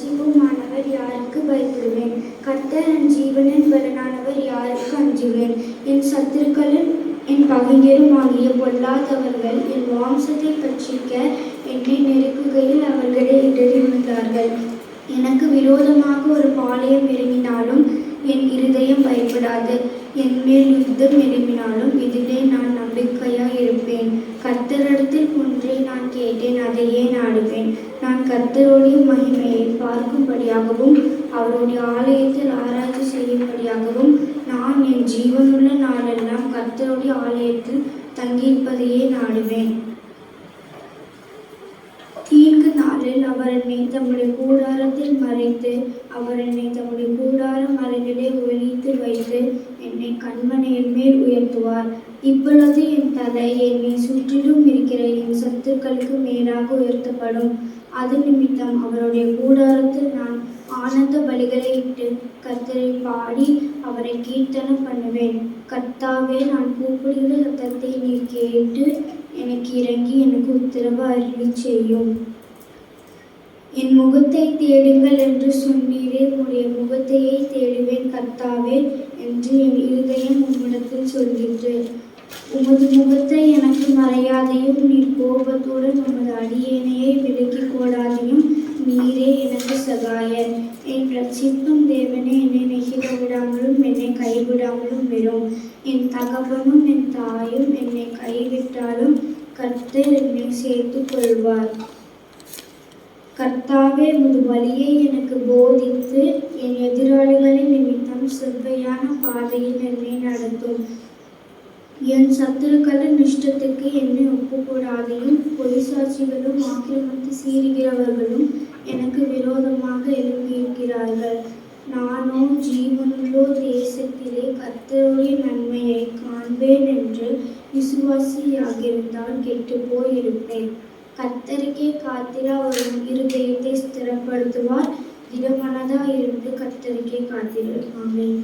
இரட்சிப்புமானவர் யாருக்கு பயப்படுவேன்? கர்த்தர் என் ஜீவனின் பலனானவர் யாருக்கு அஞ்சுவேன்? என் சத்துருக்களும் என் பகைஞரும் ஆகிய பொல்லாதவர்கள் என் மாம்சத்தை பட்சிக்க என்னை நெருக்குகையில் அவர்களே இடறி விழுந்தார்கள். எனக்கு விரோதமாக ஒரு பாளையம் இறங்கினாலும் என் இருதயம் பயப்படாது. என் மேல் யுத்தம் எழும்பினாலும் இதிலே நான் நம்பிக்கையாய் இருப்பேன். கர்த்தரிடத்தில் ஒன்றை நான் கேட்டேன், அதையே நாடுவேன். நான் கர்த்தருடைய மகிமையை பார்க்கும்படியாகவும் அவருடைய ஆலயத்தில் ஆராய்ச்சி செய்யும்படியாகவும் நான் என் ஜீவனுள்ள நாளெல்லாம் கர்த்தருடைய ஆலயத்தில் தங்கியிருப்பதையே நாடுவேன். தீங்கு நாளில் அவர் என்னை தம்முடைய கூடாரத்தில் மறைத்து, அவர் என்னை தம்முடைய கூடார மறைவிலே ஒளித்து வைத்து என்னை கண்மனையின் மேல் உயர்த்துவார். இப்பொழுது என் தலை என்னை சுற்றிலும் இருக்கிற என் சத்துக்களுக்கு மேலாக உயர்த்தப்படும். அது நிமித்தம் அவருடைய கூடாரத்தில் நான் ஆனந்த பலிகளை இட்டு கர்த்தரை பாடி அவரை கீர்த்தனம் பண்ணுவேன். கர்த்தாவே, நான் கூப்பிடுகிற சத்தத்தை நீர் கேட்டு எனக்கு இறங்கி எனக்கு உத்தரவு அருளி செய்யும். என் முகத்தை தேடுங்கள் என்று சொன்னீரே, உம்முடைய முகத்தையே தேடுவேன் கர்த்தாவே என்று என் இருதயம் உம்மிடத்தில் சொல்கிற்று. உமது முகத்தை எனக்கு மறையாதையும், நீர் கோபத்துடன் உமது அடியேனையை விலக்கி போடாதையும். நீரே எனக்கு சகாயர். என் ரட்சிக்கும் தேவனே, என்னை நெகிழ விடாமலும் என்னை கைவிடாமலும் விடும். என் தகப்பனும் என் தாயும் என்னை கைவிட்டாலும் கர்த்தர் என்னை சேர்த்துக் கொள்வார். கர்த்தாவே, உமது வழியை எனக்கு போதித்து என் எதிராளிகளின் நிமித்தம் செவ்வையான பாதையில் என்னை நடத்தும். என் சத்துருக்களின் இஷ்டத்துக்கு என்னை ஒப்புக்கூடாதையும். பொய் சாட்சிகளும் ஆக்கிரமித்து சீறுகிறவர்களும் எனக்கு விரோதமாக எழும்பியிருக்கிறார்கள். நானோ ஜீவனுள்ளோர் தேசத்திலே கர்த்தருடைய நன்மையை காண்பேன் என்று விசுவாசியாகியிருந்தால் கெட்டுப்போய் இருப்பேன். கர்த்தருக்கே காத்திர அவர் இருதயத்தை ஸ்திரப்படுத்துவார். திடமனதாயிருந்து கர்த்தருக்கே காத்திரு. ஆமென்.